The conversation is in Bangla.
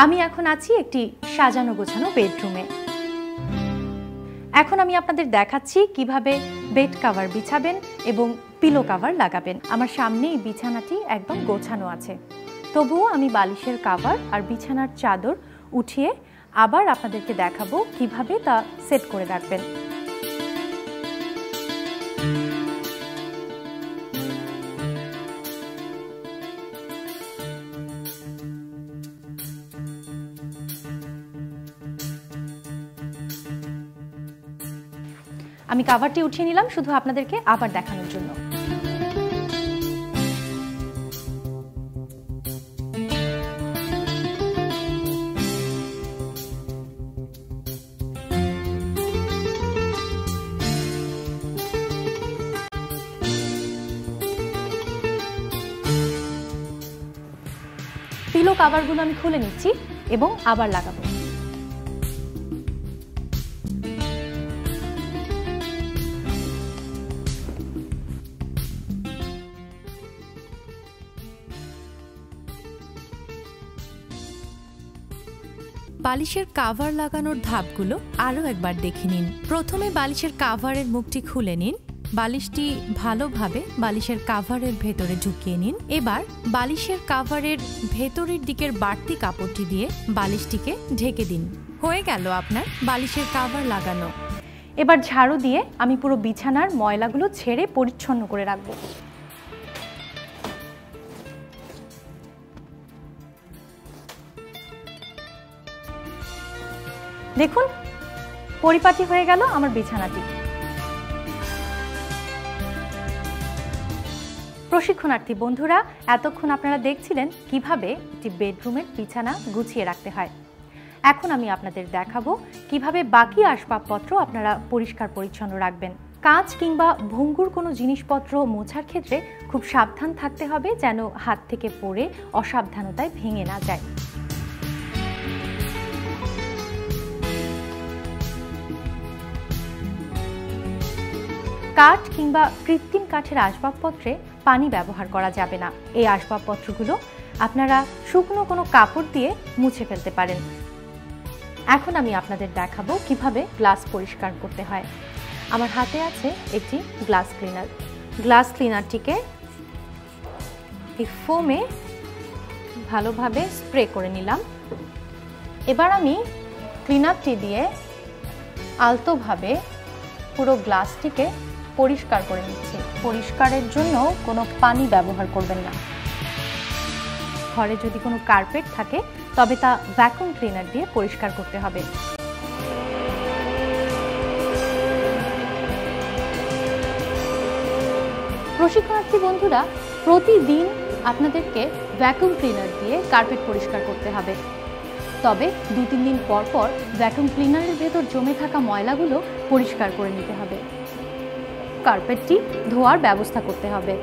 আমি এখন আছি একটি সাজানো গোছানো বেডরুমে। এখন আমি আপনাদের দেখাচ্ছি কিভাবে বেড কভার বিছাবেন এবং পিলো কভার লাগাবেন। আমার সামনে এই বিছানাটি একদম গোছানো আছে, তবুও আমি বালিশের কভার আর বিছানার চাদর উঠিয়ে আবার আপনাদেরকে দেখাবো কিভাবে তা সেট করে রাখবেন। আমি কভারটি উঠিয়ে নিলাম শুধু আপনাদেরকে আবার দেখানোর জন্য। পিলো কভারগুলো আমি খুলে নিচ্ছি এবং আবার লাগাবো। বালিশের কভার লাগানোর ধাপগুলো আরও একবার দেখে নিন। প্রথমে বালিশের কভারের মুখটি খুলে নিন, বালিশটি ভালোভাবে বালিশের কভারের ভেতরে ঢুকিয়ে নিন। এবার বালিশের কভারের ভেতরের দিকের বাড়তি কাপড়টি দিয়ে বালিশটিকে ঢেকে দিন। হয়ে গেল আপনার বালিশের কভার লাগানো। এবার ঝাড়ু দিয়ে আমি পুরো বিছানার ময়লাগুলো ঝেড়ে পরিচ্ছন্ন করে রাখবো। দেখুন, পরিপাটি হয়ে গেল আমার বিছানাটি। প্রশিক্ষণার্থী বন্ধুরা, এতক্ষণ আপনারা দেখছিলেন কিভাবে একটি বেডরুমের বিছানা গুছিয়ে রাখতে হয়। এখন আমি আপনাদের দেখাবো কিভাবে বাকি আসবাবপত্র আপনারা পরিষ্কার পরিচ্ছন্ন রাখবেন। কাঁচ কিংবা ভঙ্গুর কোনো জিনিসপত্র মোছার ক্ষেত্রে খুব সাবধান থাকতে হবে যেন হাত থেকে পড়ে অসাবধানতায় ভেঙে না যায়। কাঠ কিংবা কৃত্রিম কাঠের আসবাবপত্রে পানি ব্যবহার করা যাবে না। এই আসবাবপত্রগুলো আপনারা শুকনো কোনো কাপড় দিয়ে মুছে ফেলতে পারেন। এখন আমি আপনাদের দেখাবো কিভাবে গ্লাস পরিষ্কার করতে হয়। আমার হাতে আছে একটি গ্লাস ক্লিনার। গ্লাস ক্লিনারটিকে এই ফোমে ভালোভাবে স্প্রে করে নিলাম। এবার আমি ক্লিনারটি দিয়ে আলতোভাবে পুরো গ্লাসটিকে পরিষ্কার করে নিচ্ছি। পরিষ্কারের জন্য কোনো পানি ব্যবহার করবেন না। ঘরে যদি কোনো কার্পেট থাকে তবে তা ভ্যাকুয়াম ক্লিনার দিয়ে পরিষ্কার করতে হবে। প্রশিক্ষণার্থী বন্ধুরা, প্রতিদিন আপনাদেরকে ভ্যাকুয়াম ক্লিনার দিয়ে কার্পেট পরিষ্কার করতে হবে। তবে 2-3 দিন পর পর ভ্যাকুয়াম ক্লিনারের ভেতর জমে থাকা ময়লাগুলো পরিষ্কার করে নিতে হবে। কার্পেটটি ধোয়ার ব্যবস্থা করতে হবে।